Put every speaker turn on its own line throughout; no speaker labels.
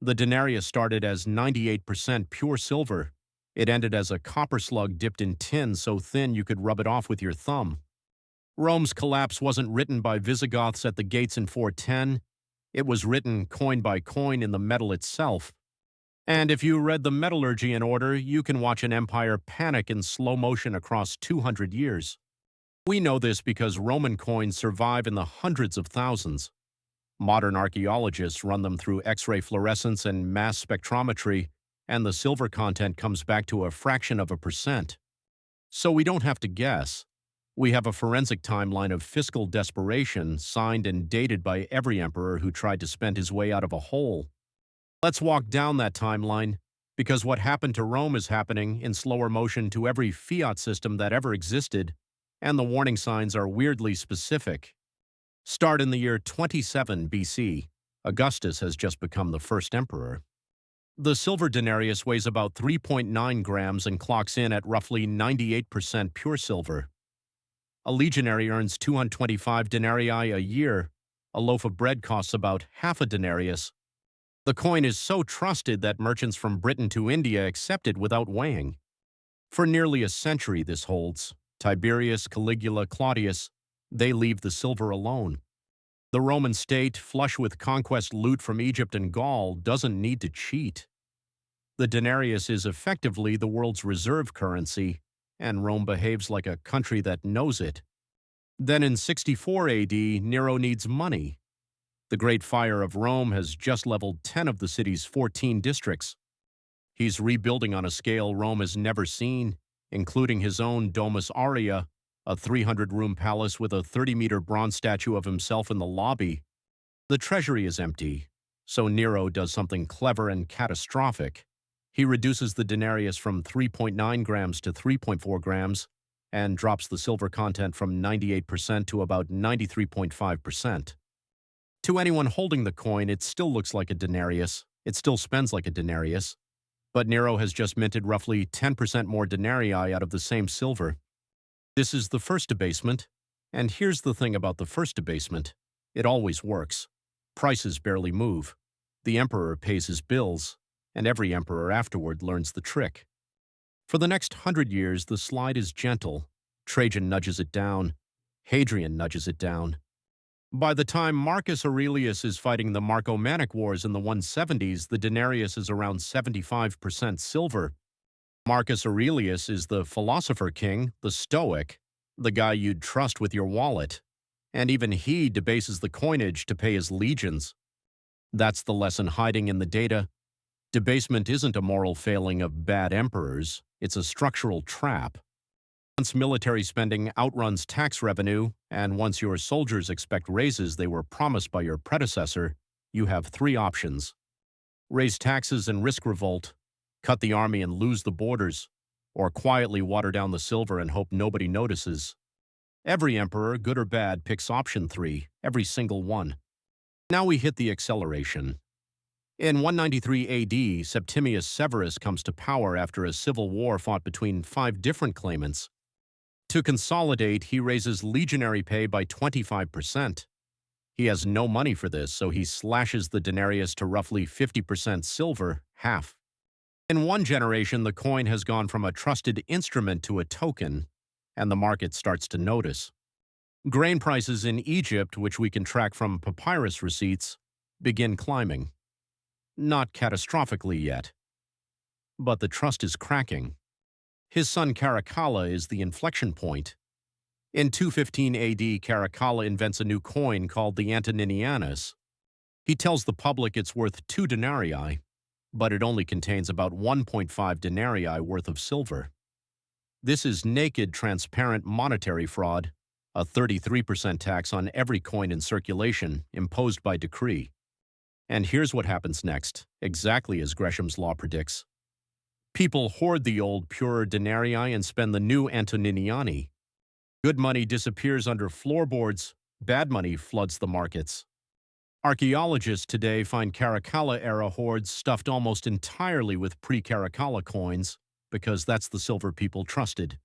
The denarius started as 98% pure silver. It ended as a copper slug dipped in tin so thin you could rub it off with your thumb. Rome's collapse wasn't written by Visigoths at the gates in 410. It was written coin by coin in the metal itself. And if you read the metallurgy in order, you can watch an empire panic in slow motion across 200 years. We know this because Roman coins survive in the hundreds of thousands. Modern archaeologists run them through X-ray fluorescence and mass spectrometry, and the silver content comes back to a fraction of a percent. So we don't have to guess. We have a forensic timeline of fiscal desperation signed and dated by every emperor who tried to spend his way out of a hole. Let's walk down that timeline, because what happened to Rome is happening in slower motion to every fiat system that ever existed, and the warning signs are weirdly specific. Start in the year 27 BC. Augustus has just become the first emperor. The silver denarius weighs about 3.9 grams and clocks in at roughly 98% pure silver. A legionary earns 225 denarii a year. A loaf of bread costs about half a denarius. The coin is so trusted that merchants from Britain to India accept it without weighing. For nearly a century this holds. Tiberius, Caligula, Claudius, they leave the silver alone. The Roman state, flush with conquest loot from Egypt and Gaul, doesn't need to cheat. The denarius is effectively the world's reserve currency, and Rome behaves like a country that knows it. Then in 64 AD, Nero needs money. The Great Fire of Rome has just leveled 10 of the city's 14 districts. He's rebuilding on a scale Rome has never seen, including his own Domus Aurea, a 300-room palace with a 30-meter bronze statue of himself in the lobby. The treasury is empty, so Nero does something clever and catastrophic. He reduces the denarius from 3.9 grams to 3.4 grams and drops the silver content from 98% to about 93.5%. To anyone holding the coin, it still looks like a denarius. It still spends like a denarius. But Nero has just minted roughly 10% more denarii out of the same silver. This is the first debasement, and here's the thing about the first debasement. It always works. Prices barely move. The emperor pays his bills, and every emperor afterward learns the trick. For the next 100 years, the slide is gentle. Trajan nudges it down. Hadrian nudges it down. By the time Marcus Aurelius is fighting the Marcomannic Wars in the 170s, the denarius is around 75% silver. Marcus Aurelius is the philosopher king, the Stoic, the guy you'd trust with your wallet. And even he debases the coinage to pay his legions. That's the lesson hiding in the data. Debasement isn't a moral failing of bad emperors, it's a structural trap. Once military spending outruns tax revenue, and once your soldiers expect raises they were promised by your predecessor, you have three options. Raise taxes and risk revolt, cut the army and lose the borders, or quietly water down the silver and hope nobody notices. Every emperor, good or bad, picks option 3, every single one. Now we hit the acceleration. In 193 AD, Septimius Severus comes to power after a civil war fought between 5 different claimants. To consolidate, he raises legionary pay by 25%. He has no money for this, so he slashes the denarius to roughly 50% silver, half. In one generation, the coin has gone from a trusted instrument to a token, and the market starts to notice. Grain prices in Egypt, which we can track from papyrus receipts, begin climbing. Not catastrophically yet. But the trust is cracking. His son Caracalla is the inflection point. In 215 AD, Caracalla invents a new coin called the antoninianus. He tells the public it's worth 2 denarii, but it only contains about 1.5 denarii worth of silver. This is naked, transparent monetary fraud, a 33% tax on every coin in circulation, imposed by decree. And here's what happens next, exactly as Gresham's law predicts. People hoard the old, purer denarii and spend the new antoniniani. Good money disappears under floorboards, bad money floods the markets. Archaeologists today find Caracalla-era hoards stuffed almost entirely with pre-Caracalla coins, because that's the silver people trusted.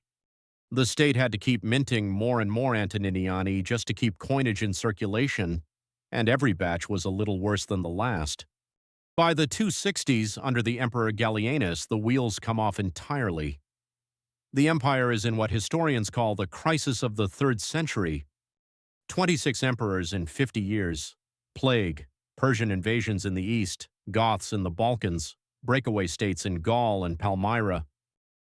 The state had to keep minting more and more antoniniani just to keep coinage in circulation, and every batch was a little worse than the last. By the 260s, under the Emperor Gallienus, the wheels come off entirely. The empire is in what historians call the crisis of the 3rd century. 26 emperors in 50 years. Plague, Persian invasions in the east, Goths in the Balkans, breakaway states in Gaul and Palmyra.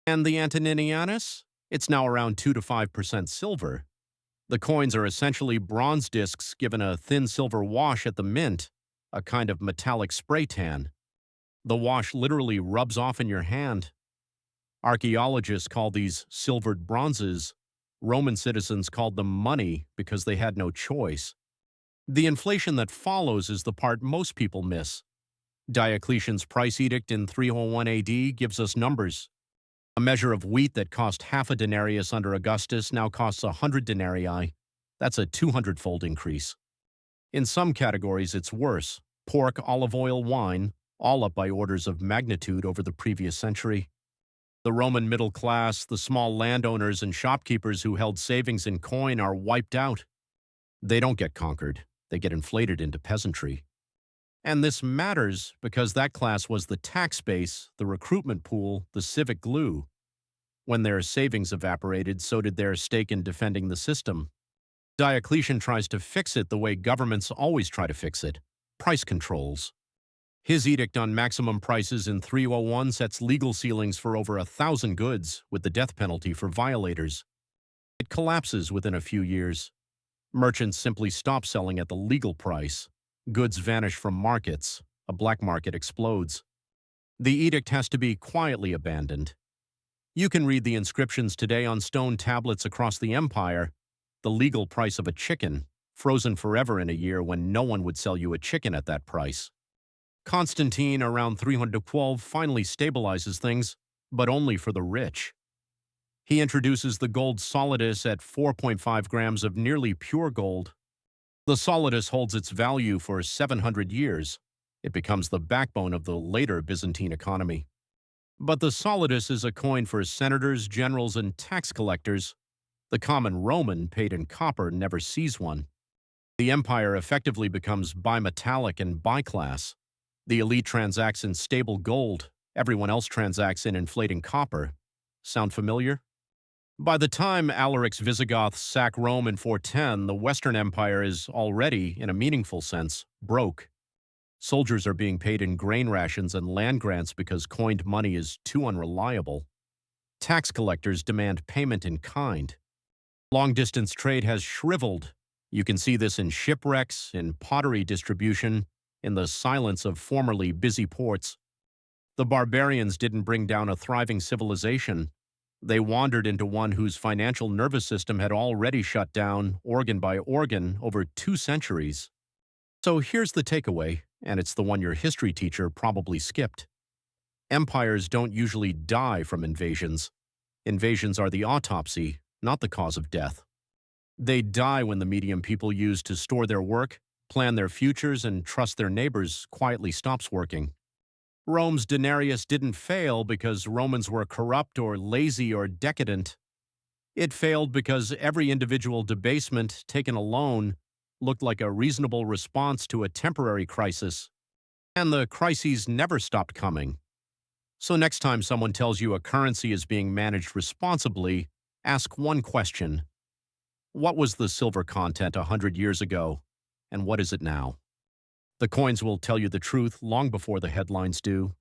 And the antoninianus? It's now around 2 to 5% silver. The coins are essentially bronze discs given a thin silver wash at the mint, a kind of metallic spray tan. The wash literally rubs off in your hand. Archaeologists call these silvered bronzes. Roman citizens called them money because they had no choice. The inflation that follows is the part most people miss. Diocletian's price edict in 301 AD gives us numbers. A measure of wheat that cost half a denarius under Augustus now costs 100 denarii. That's a 200-fold increase. In some categories, it's worse. Pork, olive oil, wine, all up by orders of magnitude over the previous century. The Roman middle class, the small landowners and shopkeepers who held savings in coin are wiped out. They don't get conquered. They get inflated into peasantry. And this matters because that class was the tax base, the recruitment pool, the civic glue. When their savings evaporated, so did their stake in defending the system. Diocletian tries to fix it the way governments always try to fix it: price controls. His edict on maximum prices in 301 sets legal ceilings for over 1,000 goods, with the death penalty for violators. It collapses within a few years. Merchants simply stop selling at the legal price. Goods vanish from markets. A black market explodes. The edict has to be quietly abandoned. You can read the inscriptions today on stone tablets across the empire. The legal price of a chicken, frozen forever in a year when no one would sell you a chicken at that price. Constantine, around 312, finally stabilizes things, but only for the rich. He introduces the gold solidus at 4.5 grams of nearly pure gold. The solidus holds its value for 700 years. It becomes the backbone of the later Byzantine economy. But the solidus is a coin for senators, generals, and tax collectors. The common Roman, paid in copper, never sees one. The empire effectively becomes bimetallic and biclass. The elite transacts in stable gold. Everyone else transacts in inflating copper. Sound familiar? By the time Alaric's Visigoths sack Rome in 410, the Western Empire is already, in a meaningful sense, broke. Soldiers are being paid in grain rations and land grants because coined money is too unreliable. Tax collectors demand payment in kind. Long-distance trade has shriveled. You can see this in shipwrecks, in pottery distribution, in the silence of formerly busy ports. The barbarians didn't bring down a thriving civilization. They wandered into one whose financial nervous system had already shut down, organ by organ, over 2 centuries. So here's the takeaway, and it's the one your history teacher probably skipped. Empires don't usually die from invasions. Invasions are the autopsy, not the cause of death. They die when the medium people use to store their work, plan their futures, and trust their neighbors quietly stops working. Rome's denarius didn't fail because Romans were corrupt or lazy or decadent. It failed because every individual debasement, taken alone, looked like a reasonable response to a temporary crisis. And the crises never stopped coming. So next time someone tells you a currency is being managed responsibly, ask one question. What was the silver content 100 years ago, and what is it now? The coins will tell you the truth long before the headlines do.